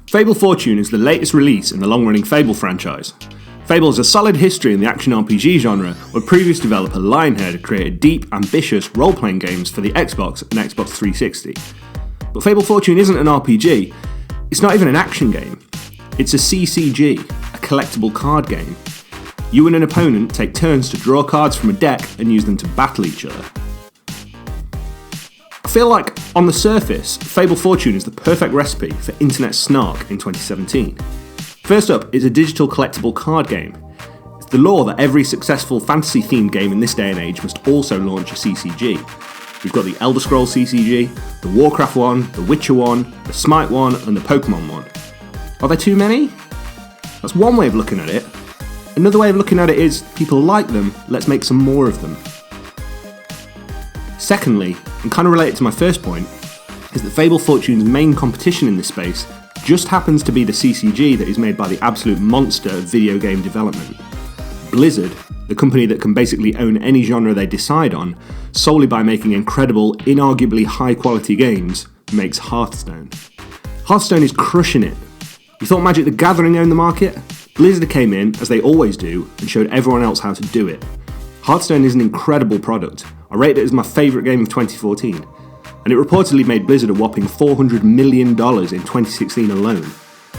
Fable Fortune is the latest release in the long-running Fable franchise. Fable has a solid history in the action RPG genre, where previous developer Lionhead created deep, ambitious role-playing games for the Xbox and Xbox 360. But Fable Fortune isn't an RPG, it's not even an action game. It's a CCG, a collectible card game. You and an opponent take turns to draw cards from a deck and use them to battle each other. I feel like, on the surface, Fable Fortune is the perfect recipe for internet snark in 2017. First up is a digital collectible card game. It's the law that every successful fantasy-themed game in this day and age must also launch a CCG. We've got the Elder Scrolls CCG, the Warcraft one, the Witcher one, the Smite one, and the Pokemon one. Are there too many? That's one way of looking at it. Another way of looking at it is, people like them, let's make some more of them. Secondly, and kind of related to my first point, is that Fable Fortune's main competition in this space just happens to be the CCG that is made by the absolute monster of video game development. Blizzard, the company that can basically own any genre they decide on, solely by making incredible, inarguably high-quality games, makes Hearthstone. Hearthstone is crushing it. You thought Magic the Gathering owned the market? Blizzard came in, as they always do, and showed everyone else how to do it. Hearthstone is an incredible product. I rate it as my favourite game of 2014, and it reportedly made Blizzard a whopping $400 million in 2016 alone.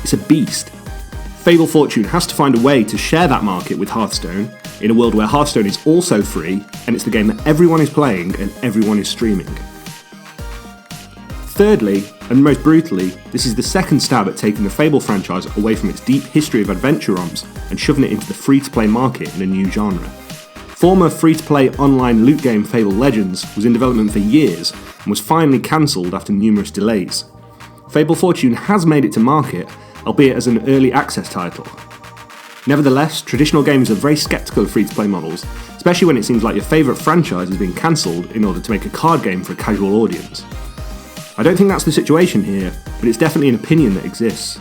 It's a beast. Fable Fortune has to find a way to share that market with Hearthstone, in a world where Hearthstone is also free, and it's the game that everyone is playing and everyone is streaming. Thirdly, and most brutally, this is the second stab at taking the Fable franchise away from its deep history of adventure ROMs and shoving it into the free-to-play market in a new genre. Former free-to-play online loot game Fable Legends was in development for years and was finally cancelled after numerous delays. Fable Fortune has made it to market, albeit as an early access title. Nevertheless, traditional gamers are very sceptical of free-to-play models, especially when it seems like your favourite franchise is being cancelled in order to make a card game for a casual audience. I don't think that's the situation here, but it's definitely an opinion that exists.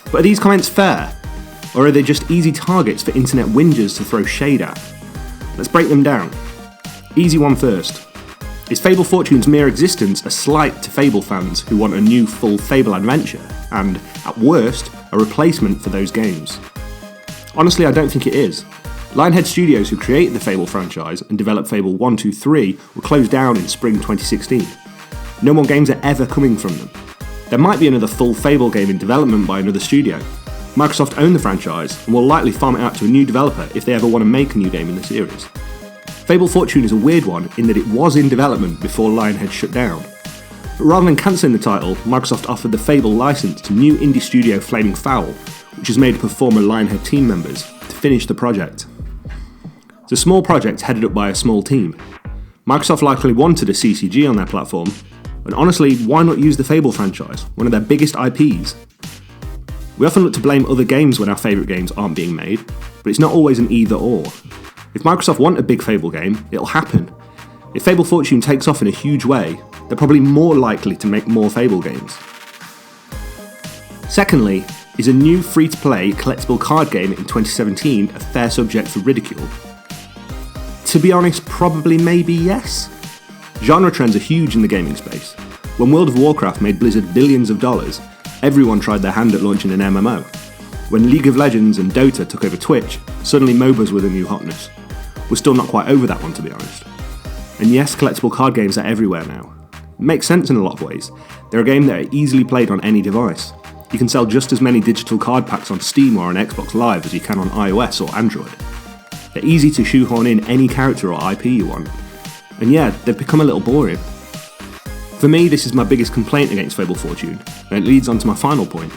But are these comments fair? Or are they just easy targets for internet whingers to throw shade at? Let's break them down. Easy one first. Is Fable Fortune's mere existence a slight to Fable fans who want a new full Fable adventure, and, at worst, a replacement for those games? Honestly, I don't think it is. Lionhead Studios, who created the Fable franchise and developed Fable 1, 2, 3, were closed down in spring 2016. No more games are ever coming from them. There might be another full Fable game in development by another studio. Microsoft own the franchise and will likely farm it out to a new developer if they ever want to make a new game in the series. Fable Fortune is a weird one in that it was in development before Lionhead shut down. But rather than cancelling the title, Microsoft offered the Fable license to new indie studio Flaming Fowl, which is made up of former Lionhead team members, to finish the project. It's a small project headed up by a small team. Microsoft likely wanted a CCG on their platform, and honestly, why not use the Fable franchise, one of their biggest IPs? We often look to blame other games when our favourite games aren't being made, but it's not always an either-or. If Microsoft want a big Fable game, it'll happen. If Fable Fortune takes off in a huge way, they're probably more likely to make more Fable games. Secondly, is a new free-to-play collectible card game in 2017 a fair subject for ridicule? To be honest, probably maybe yes. Genre trends are huge in the gaming space. When World of Warcraft made Blizzard billions of dollars, everyone tried their hand at launching an MMO. When League of Legends and Dota took over Twitch, suddenly MOBAs were the new hotness. We're still not quite over that one, to be honest. And yes, collectible card games are everywhere now. It makes sense in a lot of ways. They're a game that are easily played on any device. You can sell just as many digital card packs on Steam or on Xbox Live as you can on iOS or Android. They're easy to shoehorn in any character or IP you want. And yeah, they've become a little boring. For me, this is my biggest complaint against Fable Fortune, and it leads on to my final point.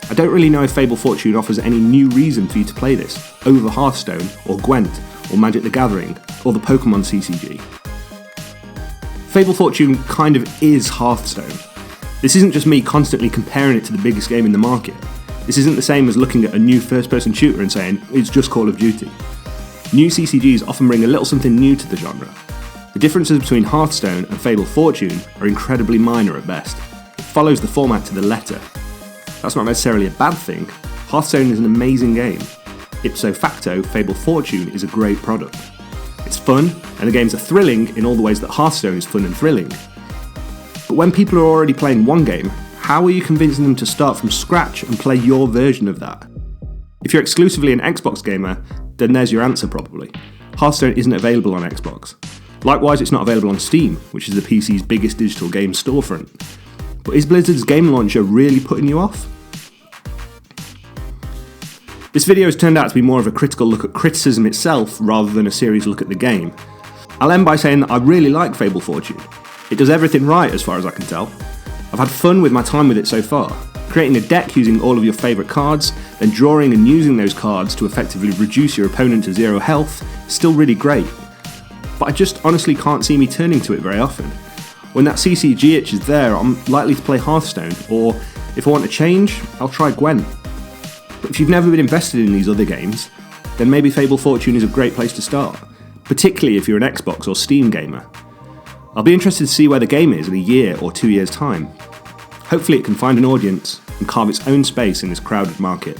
I don't really know if Fable Fortune offers any new reason for you to play this, over Hearthstone, or Gwent, or Magic the Gathering, or the Pokemon CCG. Fable Fortune kind of is Hearthstone. This isn't just me constantly comparing it to the biggest game in the market. This isn't the same as looking at a new first-person shooter and saying, it's just Call of Duty. New CCGs often bring a little something new to the genre. The differences between Hearthstone and Fable Fortune are incredibly minor at best. It follows the format to the letter. That's not necessarily a bad thing. Hearthstone is an amazing game. Ipso facto, Fable Fortune is a great product. It's fun, and the games are thrilling in all the ways that Hearthstone is fun and thrilling. But when people are already playing one game, how are you convincing them to start from scratch and play your version of that? If you're exclusively an Xbox gamer, then there's your answer probably. Hearthstone isn't available on Xbox. Likewise, it's not available on Steam, which is the PC's biggest digital game storefront. But is Blizzard's game launcher really putting you off? This video has turned out to be more of a critical look at criticism itself rather than a serious look at the game. I'll end by saying that I really like Fable Fortune. It does everything right as far as I can tell. I've had fun with my time with it so far. Creating a deck using all of your favourite cards, then drawing and using those cards to effectively reduce your opponent to 0 health is still really great. But I just honestly can't see me turning to it very often. When that CCG itch is there, I'm likely to play Hearthstone, or if I want to change, I'll try Gwent. But if you've never been invested in these other games, then maybe Fable Fortune is a great place to start, particularly if you're an Xbox or Steam gamer. I'll be interested to see where the game is in a year or 2 years' time. Hopefully it can find an audience and carve its own space in this crowded market.